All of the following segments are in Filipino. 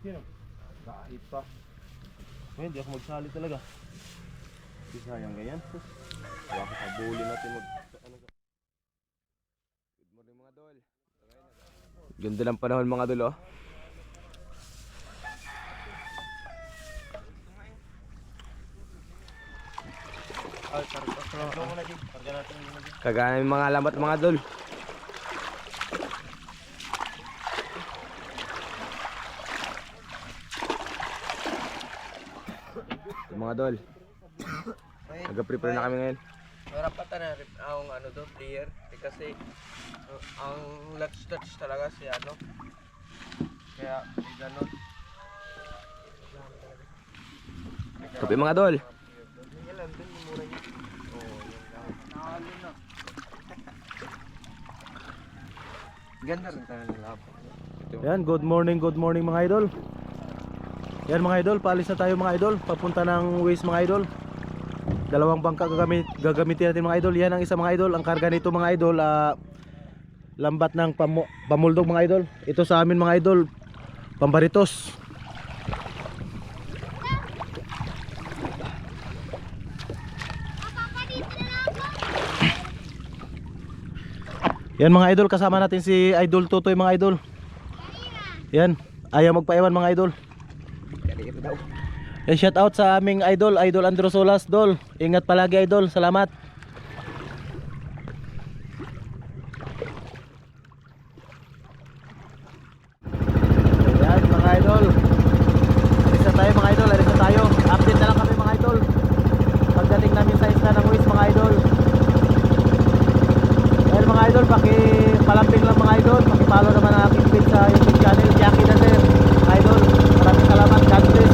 Sino? Kahit pa. Ngayon, hindi ako magsali talaga. Hindi sayang ganyan. Baka habulin natin mag... Good morning mga dol. Ganda ng panahon mga dol oh. Kagaya ng mga lambat mga dol. Mga dol, nag-prepare na kami ngayon. Marapatan na rin ang ano do, player. Kasi ang touch talaga si ano. Kaya ganun. Kape mga dol. Yan lang din yung mura niya. Oo, yan lang. Nakalo na. Ganda rin tayo ng laptop. Yan, good morning mga idol. Yan mga idol, paalis na tayo mga idol. Papunta ng Waze mga idol. Dalawang bangka gagamitin natin mga idol. Yan ang isa mga idol. Ang karga nito mga idol, lambat ng pamuldog mga idol. Ito sa amin mga idol, pambaritos. Yan mga idol, kasama natin si Idol Totoy mga idol. Yan, ayaw magpaiwan mga idol. Yan, shout out sa aming idol, Idol Androsolas dol. Ingat palagi idol, salamat. Yan mga idol, alis na tayo mga idol, alis na tayo. Update na lang kami mga idol pagdating namin sa isla ng Waze mga idol. Yan mga idol, pakipalambing lang mga idol. Pakipollow naman ang aking page sa YouTube channel, Jackie Dazer mga idol. Maraming salamat, God bless.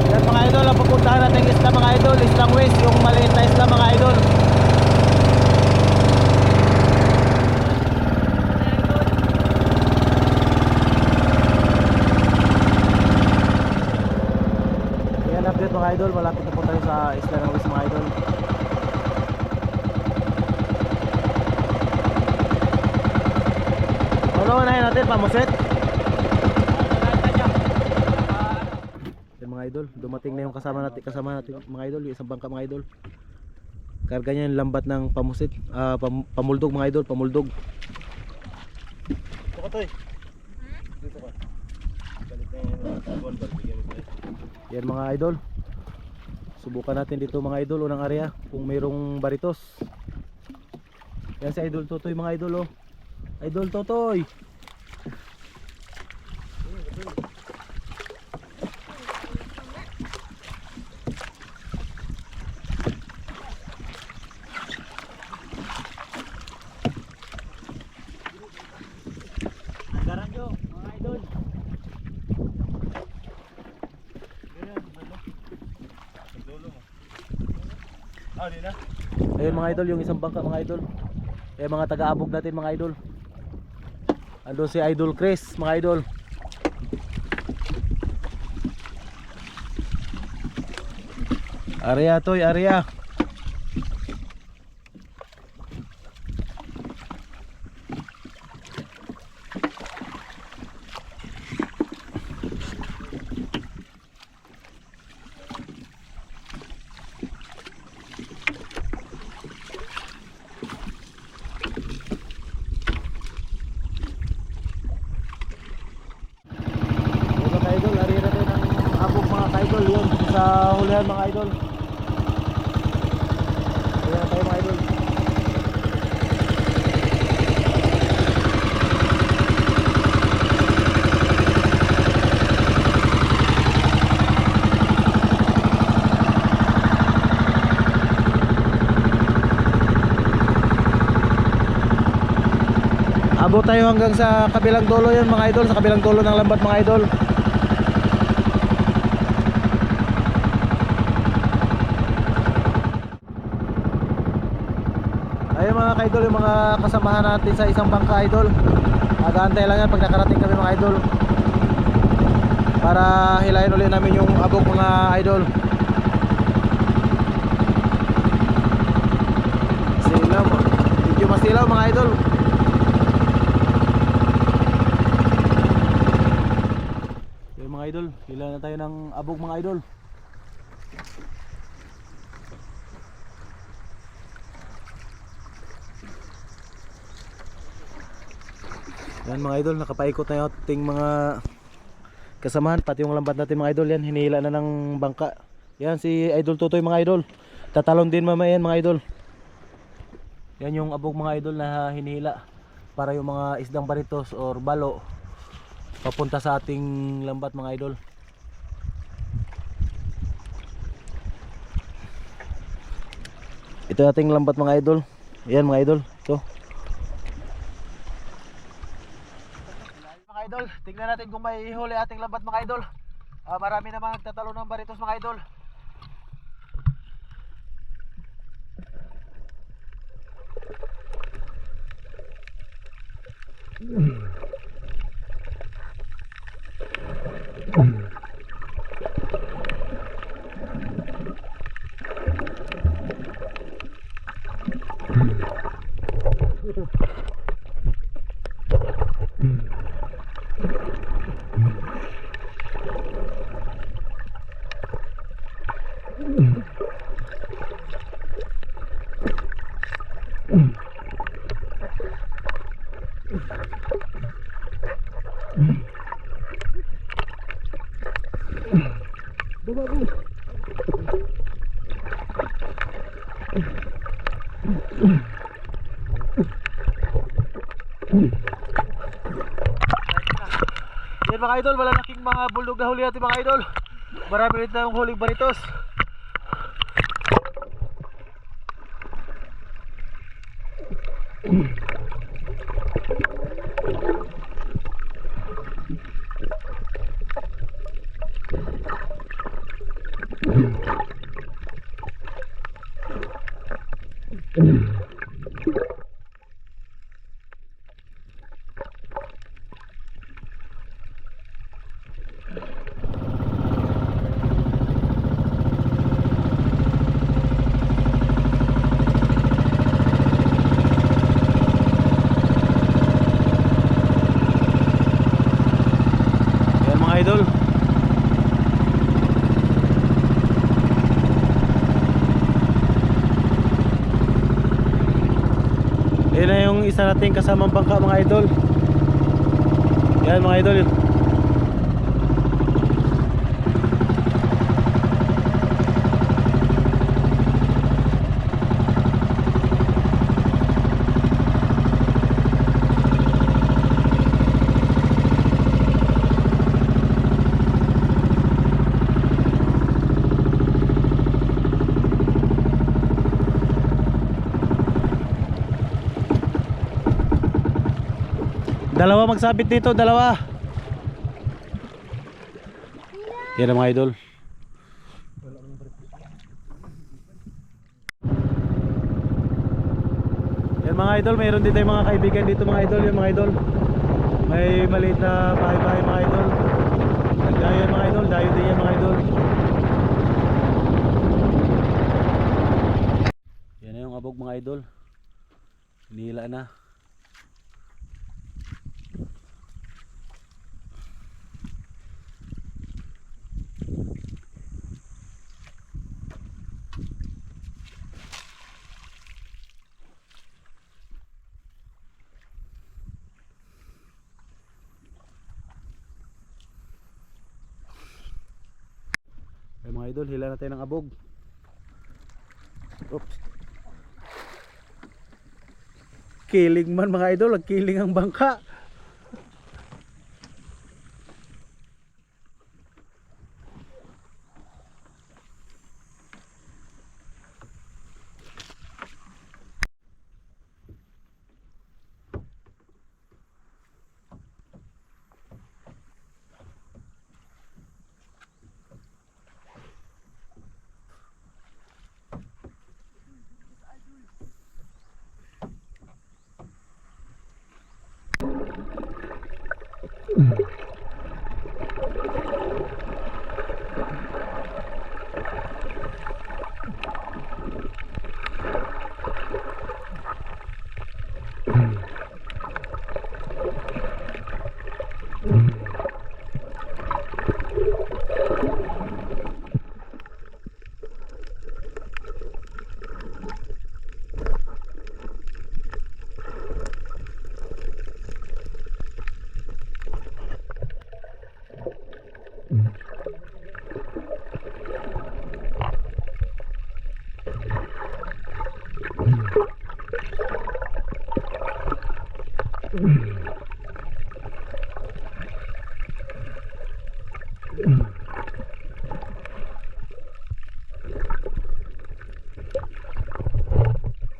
Yan mga idol, ang pupuntahan natin isla mga idol, islang Waze, yung maliit na isla mga idol. Yan update mga idol, malapit na po tayo sa isla ng Waze mga idol. Ano na natin, pamuset? Yan mga idol, dumating na yung kasama natin mga idol, yung isang bangka mga idol. Karga niya yung lambat ng pamusit, pamuldog mga idol, pamuldog. Dito ka toy. Dito ka. Balik na yung ball, bigyan mo. Yan mga idol. Subukan natin dito mga idol, unang area kung mayroong baritos. Yan si Idol Totoy mga idol oh. Idol Totoy. Garanyo mga idol. Ayun mga idol, yung isang bangka mga idol. Mga taga-abog natin mga idol. Ando si Idol Chris mga idol. Area toy, area. Sa hulihan mga idol. Ayan na tayo mga idol. Abot tayo hanggang sa kabilang dulo yan mga idol, sa kabilang dulo ng lambat mga idol. Ayun mga ka-idol, yung mga kasamahan natin sa isang bangka idol. Mag-aantay lang yan pag nakarating kami mga idol, para hilahin ulit namin yung abog mga idol. silaw mga idol. Yung mga idol, hila na tayo ng abog mga idol. Yan mga idol, nakapaikot na yung ating mga kasamahan, pati yung lambat natin mga idol. Yan, hinihila na ng bangka. Yan si Idol Tutoy mga idol. Tatalon din mamaya yan mga idol. Yan yung abog mga idol na hinihila para yung mga isdang baritos or balo papunta sa ating lambat mga idol. Ito ating lambat mga idol. Yan mga idol. Ito. Mga idol, tingnan natin kung may huli ating lambat mga idol. Marami naman nagtatalo ng baritos mga idol. Yan mga idol, malalaking mga bulldog na huli natin mga idol. Marami rin tayong huling baritos. Yan mga idol. Yan na yung isa nating kasamang bangka mga idol. Yan mga idol. Dalawa magsabit dito, dalawa. Yan ang mga idol. Yan mga idol, mayroon din tayong mga kaibigan dito mga idol. Yan mga idol, may maliit na bahay-bahay mga idol. Nagdayo yan mga idol, dayo din yan mga idol. Yan na yung abog mga idol. Hinihila na. Ay mga idol, hila natin ng abog. Oops. Kiling man mga idol, nagkiling ang bangka.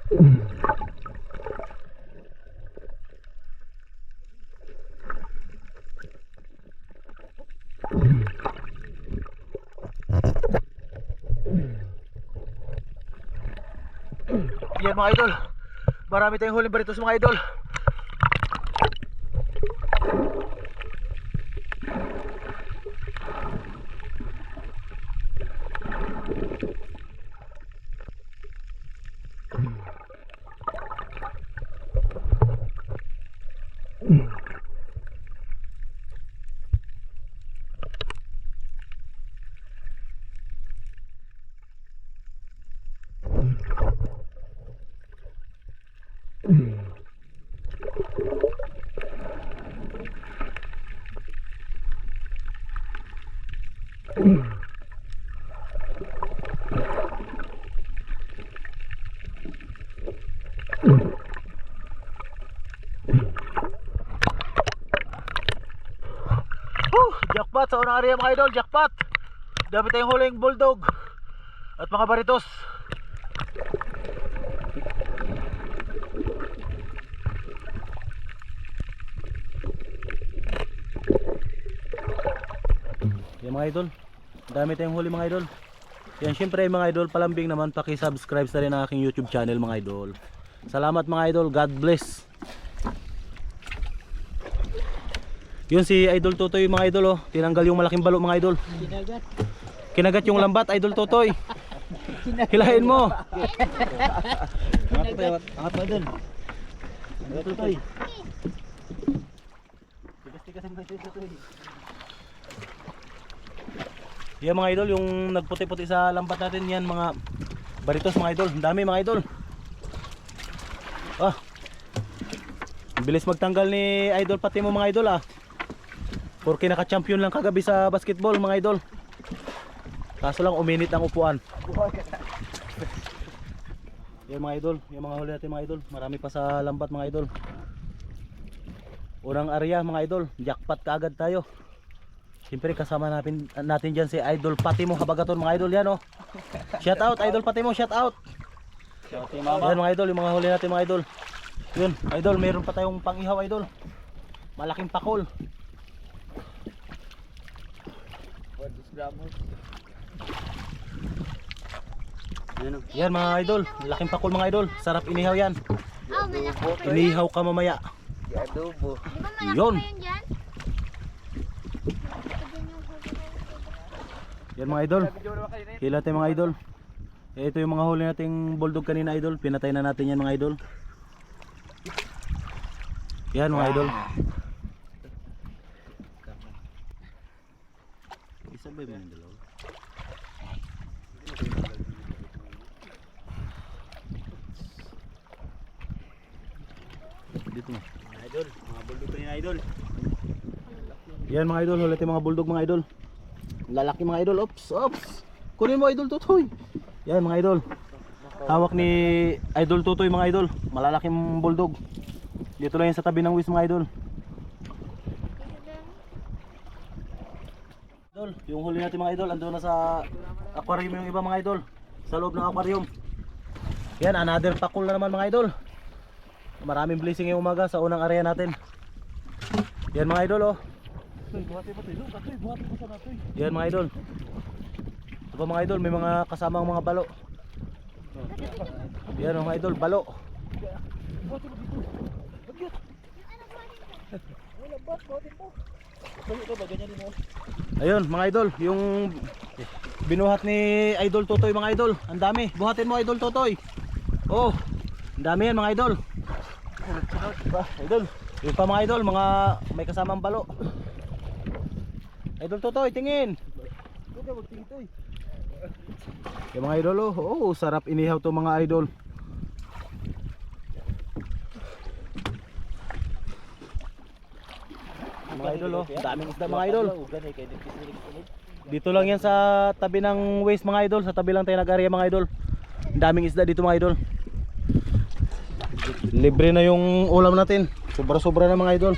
Yan mga idol, marami tayong huling baritos mga idol. Jackpot sa unang area mga idol, jackpot. Dami tayong huling bulldog at mga baritos. Yan mga idol, dami tayong huli mga idol. Yan syempre mga idol, palambing naman, paki-subscribe na rin ang aking YouTube channel mga idol. Salamat mga idol, God bless. Yun si Idol Totoy mga idol, oh. Tinanggal yung malaking balo mga idol. Kinagat yung lambat Idol Totoy. Hilahin mo. Angat mo dun. Idol Totoy. Tigas-tigasin mo Idol Totoy. Yan mga idol, yung nagputi-puti sa lambat natin, yan mga baritos mga idol. Ang dami mga idol. Ah. Bilis magtanggal ni Idol pati mo mga idol ah. Porque naka-champion lang kagabi sa basketball mga idol. Kaso lang uminit ang upuan. Yan mga idol, yung mga huli natin mga idol. Marami pa sa lambat mga idol. Unang area mga idol, jackpot kaagad tayo. Siyempre kasama natin dyan si Idol Patimo Habagaton mga idol yan oh. Shout out Idol Patimo, shout out. Yan mga idol, yung mga huli natin mga idol. Yun, idol, meron pa tayong pang-ihaw idol. Malaking pakol. Yan mga idol, laking pakol mga idol. Sarap inihaw yan. Inihaw ka mamaya. Adobo. Yun. Yan mga idol, hila tayo mga idol. Ito yung mga huli nating bulldog kanina idol. Pinatay na natin yan mga idol. Yan mga idol. Isabay mo yung dalawa. Dito mo idol, mga bulldog kanina idol. Yan mga idol, huli tayo mga bulldog mga idol. Lalaki mga idol, ops, ops. Kunin mo Idol Totoy. Yan mga idol. Hawak ni Idol Totoy mga idol. Malalaking bulldog. Dito lang yan sa tabi ng wis mga idol. Idol, yung huli natin mga idol, ando na sa aquarium yung iba mga idol. Sa loob ng aquarium. Yan, another pakul na naman mga idol. Maraming blessing yung umaga sa unang area natin. Yan mga idol oh. Yan mga idol. Ito pa mga idol, may mga kasamang mga balo. Yan mga idol, balo. Ayun mga idol, yung binuhat ni Idol Totoy mga idol. Ang dami, buhatin mo Idol Totoy. Oh, ang dami yan mga idol. Idol, yung pa mga idol, mga may kasamang balo. Idol Totoy, tingin. Yung mga idol oh, sarap inihaw to mga idol. Mga idol oh, daming isda mga idol. Dito lang yan sa tabi ng waste mga idol, sa tabi lang tayo nag-area mga idol. Daming isda dito mga idol. Libre na yung ulam natin. Sobra-sobra na mga idol.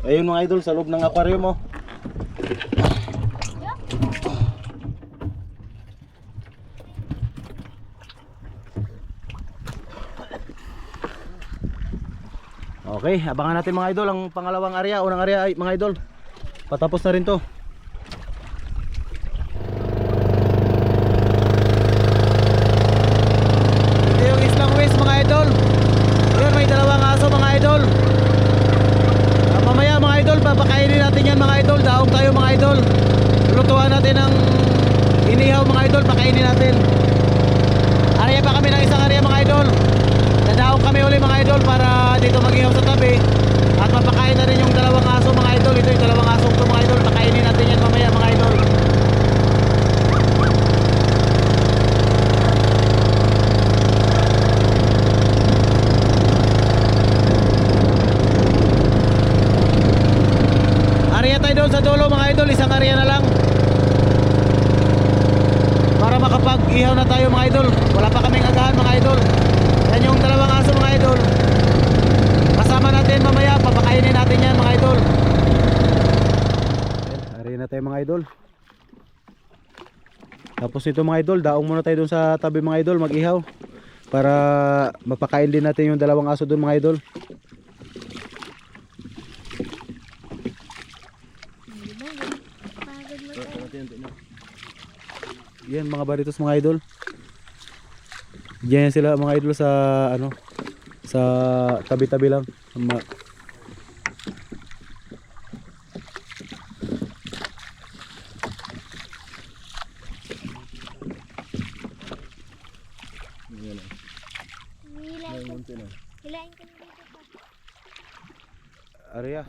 Ayun mga idol, sa loob ng aquarium oh. Okay, abangan natin mga idol ang pangalawang area. Unang area ay mga idol, patapos na rin to. Ito yung Islang West mga idol. Yun, may dalawang aso mga idol. Mamaya mga idol, papakainin natin yan mga idol. Daong tayo mga idol. Lutuan natin ang inihaw mga idol, pakainin natin. Area pa kami ng isang area mga idol. Dadaong kami uli mga idol para dito mag-ihaw sa tabi. At mapakain na rin yung dalawang aso mga idol. Ito yung dalawang aso ito mga idol. Pakainin natin yan mamaya mga idol. Area tayo doon sa dulo mga idol. Isang area na lang para makapag-ihaw na tayo mga idol. Wala pa kaming agahan mga idol. Yan yung dalawang aso mga idol. Kasama natin mamaya, papakainin natin yan mga idol. Ari na tayo mga idol. Tapos ito mga idol, daong muna tayo dun sa tabi mga idol, mag-ihaw para mapakain din natin yung dalawang aso dun mga idol. Yan mga baritos mga idol. Diyan sila mga idol sa ano, sa tabi-tabi lang. Area.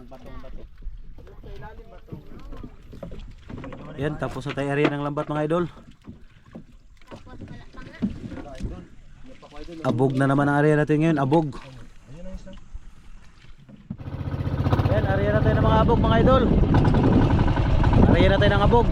Yan, tapos na tayo area ng lambat mga idol. Abog na naman ang area natin ngayon, abog. Yan, area na tayo ng mga abog mga idol. Area na tayo ng abog.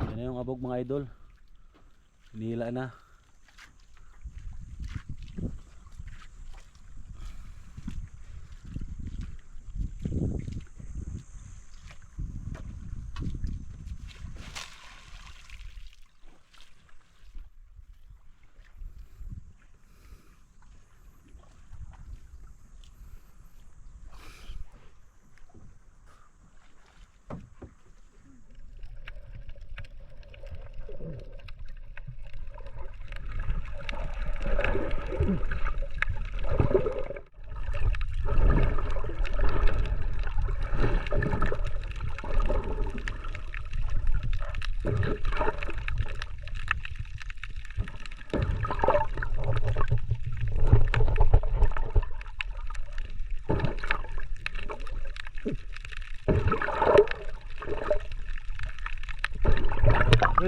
Yan na yung abog mga idol. Nila na.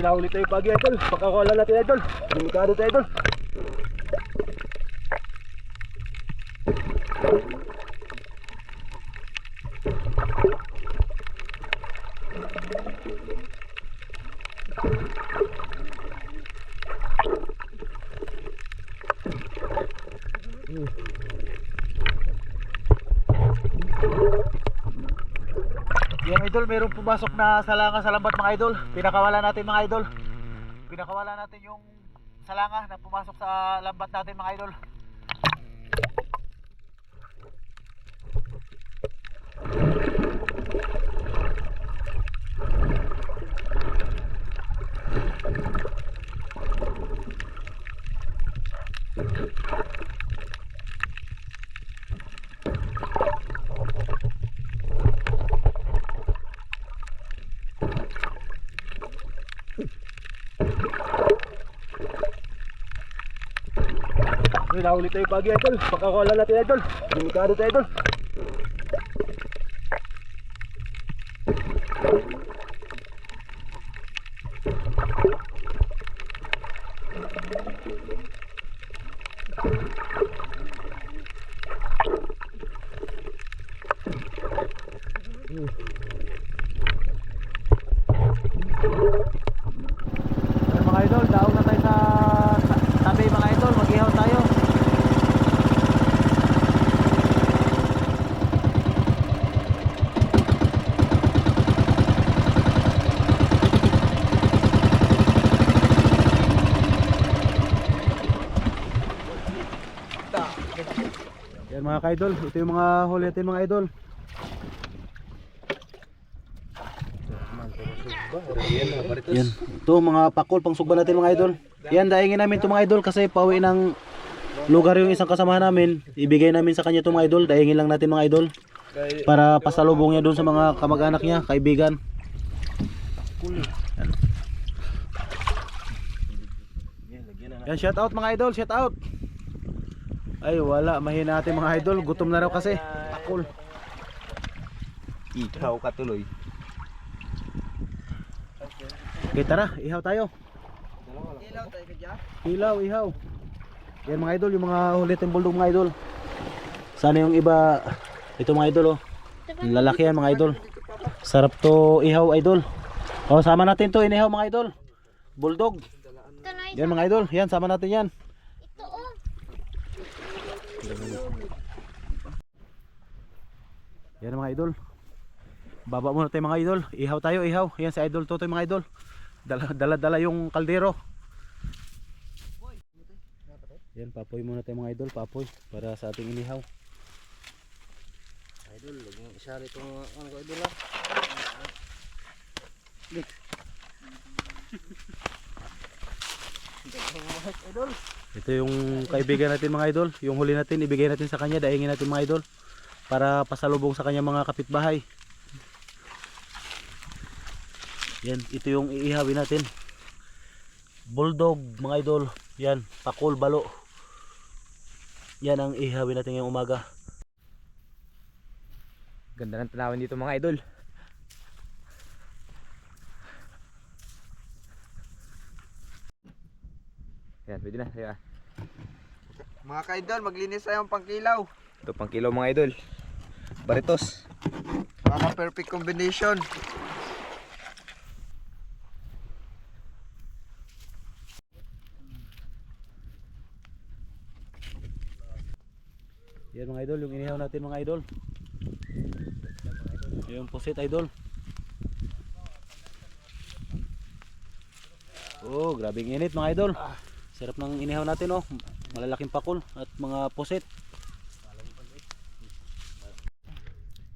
Nahuli tayo pagi idol, pagkakawala natin idol. Delikado tayo idol. Yan idol, mayroong pumasok na salanga sa lambat mga idol. Pinakawala natin mga idol. Pinakawala natin yung salanga na pumasok sa lambat natin mga idol. Nahuli tayo pagi idol, pagkakawala natin idol. Delikado tayo idol. Mga idol, daong na tayo sa tabi mga idol, mag-ihaw tayo. Mga ka-idol, ito yung mga huli natin mga idol. Yan, ito mga pakol pang sugba natin mga idol. Yan, daingin namin ito mga idol kasi pauwi ng lugar yung isang kasamahan namin. Ibigay namin sa kanya ito mga idol, daingin lang natin mga idol. Para pasalubong niya doon sa mga kamag-anak niya, kaibigan. Yan, shout out mga idol, shout out. Ay wala, mahina natin mga idol, gutom na raw kasi. Pakol. Ikaw katuloy. Okay, tara, ihaw tayo. Ilaw tayo ka dyan. Ilaw, ihaw. Yan mga idol, yung mga huli natin bulldog mga idol. Sana yung iba, ito mga idol oh. Yung lalaki yan mga idol. Sarap to ihaw idol. Oh, sama natin to inihaw mga idol. Bulldog. Yan mga idol, yan sama natin yan. Ito oh. Yan mga idol. Baba muna tayo mga idol. Ihaw tayo, ihaw. Yan si idol Totoy mga idol. Dala yung kaldero. Yan, papoy muna tayo mga idol, papoy para sa ating inihaw. Idol, laging isa rito ang ko idol ah. Ito yung kaibigan natin mga idol. Yung huli natin, ibigay natin sa kanya, daingin natin mga idol para pasalubong sa kanya mga kapitbahay. Yan, ito yung iihawin natin. Bulldog mga idol. Yan, pakol balo. Yan ang ihawin natin ngayong umaga. Ganda ng tanawin dito mga idol. Yan, pwede na. Kaya. Mga ka-idol, maglinis tayong pangkilaw. Ito pangkilaw mga idol. Baritos. Para perfect combination. Yan mga idol, yung inihaw natin mga idol. Yung pusit idol. Oh, grabing init mga idol. Sarap ng inihaw natin oh. Malalaking pakol at mga pusit.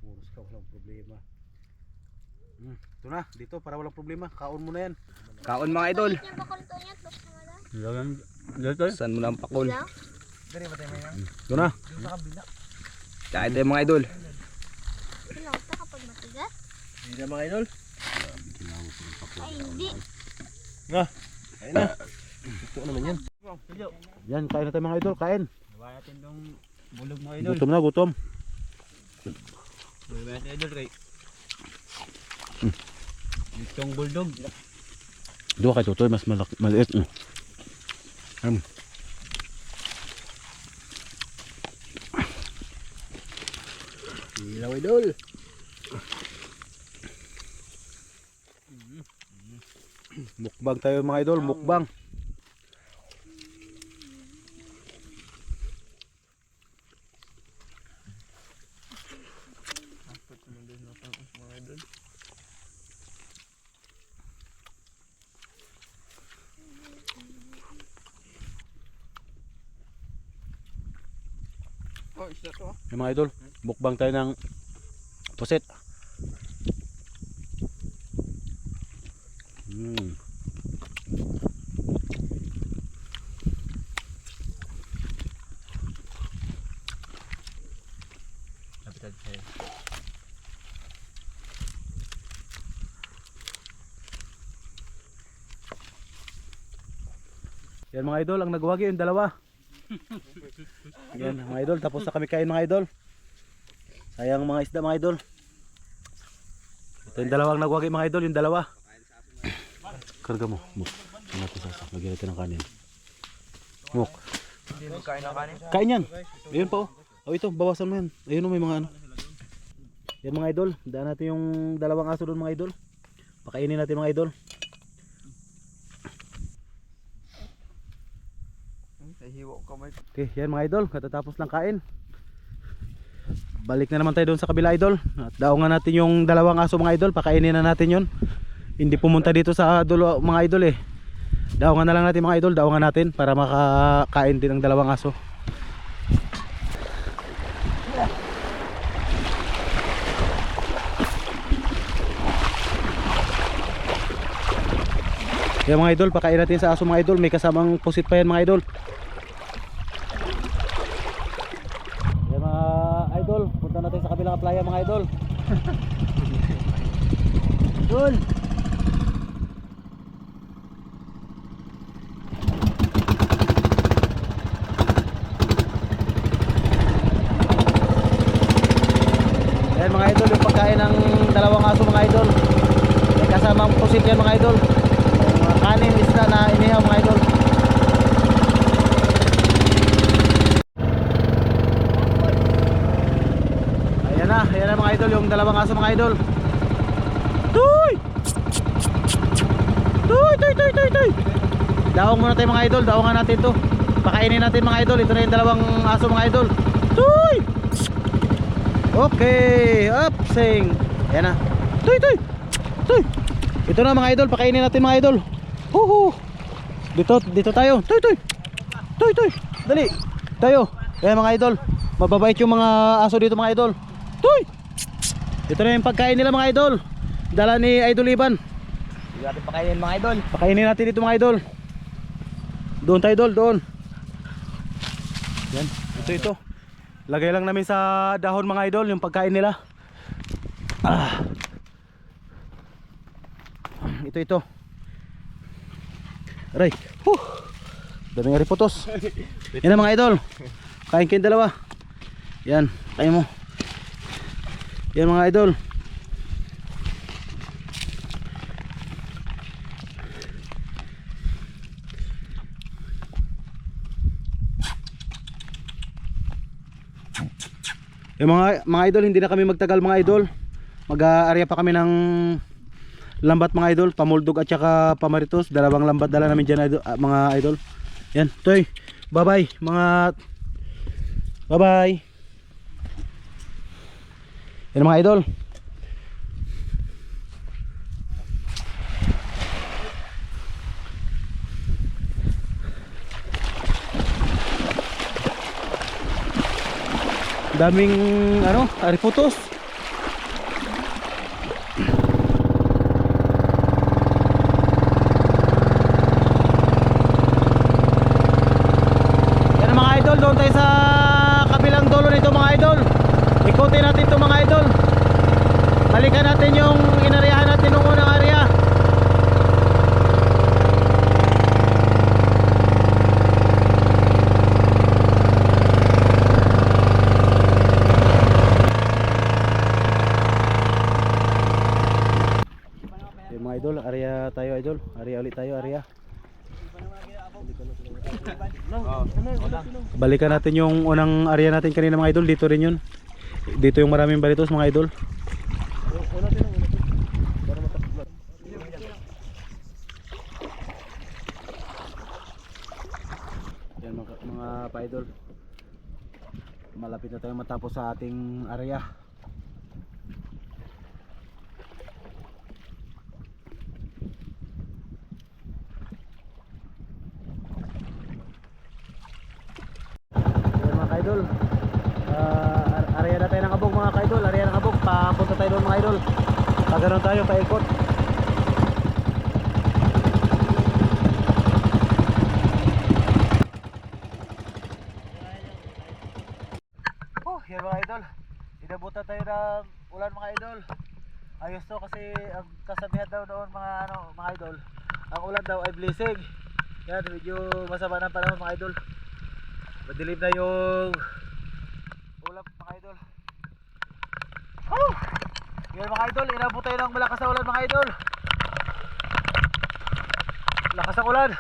Puros ka, walang problema. Ito na, dito para walang problema. Kaon mo na yan. Kaon mga idol. Yung bakol to niya, tapos na wala. Saan mo na ang pakol? Wala? Ito na. Kain tayo mga idol. Wala ito kapag matigas? Hindi na mga idol. Ay, hindi. Kain na. Ito naman yan. Yan, kain na tayo mga idol, kain. Gawa natin itong bulog mga idol. Gutom na, gutom. Gawa natin idol kay. Itong bulldog. Doon kay Totoy, mas maliit. Ilaw idol. Mukbang tayo mga idol, mukbang. Oh, isda to. Yung mga idol, mukbang tayo ng pusit. Kapitan saya. Yan mga idol, ang nagwagi yung dalawa. Yan mga idol, tapos na kami kain mga idol. Sayang mga isda mga idol. Ito yung dalawang nagwagi mga idol, yung dalawa. Karga mo, Muk. Lagyan natin ng kanin. Muk. Hindi mo kain ng kanin. Kain yan. Ayun pa oh. Oh ito, bawasan mo yan. Ayun oh, may mga ano. Yan mga idol, daan natin yung dalawang aso doon mga idol. Pakainin natin mga idol. Hiwa ka may. Okay, yan mga idol, katatapos lang kain. Balik na naman tayo doon sa kabila idol. At daungan natin yung dalawang aso mga idol, pakainin na natin yon. Hindi pumunta dito sa dulo mga idol eh. Daungan na lang natin mga idol, daungan natin para makakain din ang dalawang aso. Yan mga idol, pakain natin sa aso mga idol. May kasamang pusit pa yan mga idol. Yan mga idol, punta natin sa kabilang playa mga idol. Idol. Yan mga idol, yung pagkain ng dalawang aso mga idol. May kasamang pusit yan mga idol. Mga kanin, isda na inihaw mga idol. Ayan na mga idol, yung dalawang aso mga idol. Tuy! Tuy! Daong muna tayo mga idol, daongan natin to. Pakainin natin mga idol, ito na yung dalawang aso mga idol. Tuy! Okay, up, sing. Ayan na. Tuy! Ito na mga idol, pakainin natin mga idol. Dito tayo. Tuy! Dali. Tayo. Ayan mga idol. Mababait yung mga aso dito mga idol. Tuy! Ito na yung pagkain nila mga idol. Dala ni Idol Iban. Hindi natin pakainin mga idol. Pakainin natin dito mga idol. Doon tayo idol, doon. Yan, ito. Lagay lang namin sa dahon mga idol yung pagkain nila. Ito. Aray. Daming aripotos. Yan na mga idol. Kain kayong dalawa. Yan, kain mo. Yan mga idol. Yung mga idol, hindi na kami magtagal mga idol. Mag-aarya pa kami ng lambat mga idol, pamuldog at saka pamaritos. Dalawang lambat dala namin dyan idol, mga idol. Yan, toy. Bye-bye mga bye-bye. Yan mga idol. Daming ariputos. Yan mga idol, doon tayo sa kabilang dulo nito mga idol. Ikutin natin ito mga idol. Balikan natin yung inariyahan natin nung unang area. Mga idol, area tayo idol. Area ulit tayo, area. Balikan natin yung unang area natin kanina mga idol. Dito rin yun. Dito yung maraming balitos mga idol. Yan mga pa-idol. Malapit na tayo matapos sa ating area. Idol, area na tayo ng Abog mga kaidol, area ng Abog, papunta tayo doon mga idol. Paganoon tayo, paikot. Yan mga idol, inabutan tayo ng ulan mga idol. Ayos to kasi ang kasabihan daw doon mga idol, ang ulan daw ay blessing. Yan, medyo masama ng panahon mga idol. Madilim na yung ulap mga idol. Yan mga idol, inabot tayo ng malakas na ulan mga idol. Lakas ng ulan.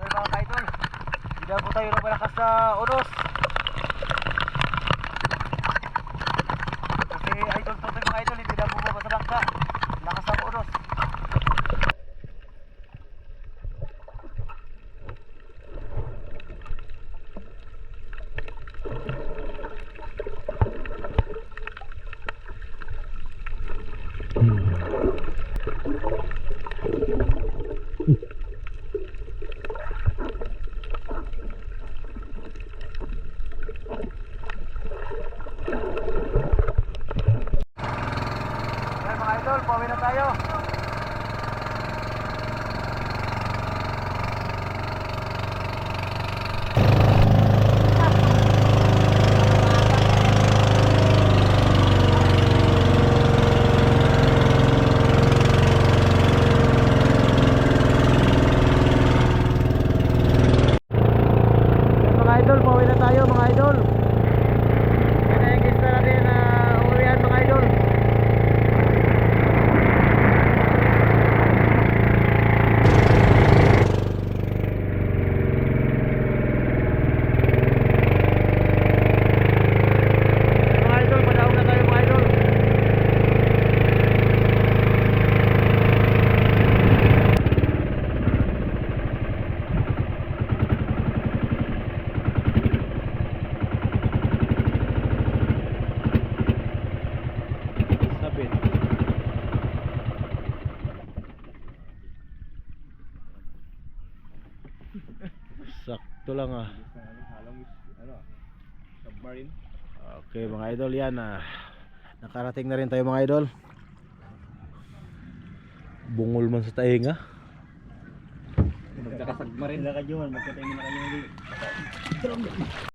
Mga kaidol, hindi po tayo na malakas sa unos. Kasi idol to mga idol, hindi na bumaba sa bangka. Lakas sa unos. Ayan mga idol, pauwi na tayo. Ayan mga idol, pauwi na tayo mga idol. Yan na yung gusto natin na uwihan mga idol. Mga idol, padaong na tayo mga idol. Sabit. Sakto lang ah. Submarine. Okay mga idol, yan nakarating na rin tayo mga idol. Bungol man sa tainga. Magkakasubmarine.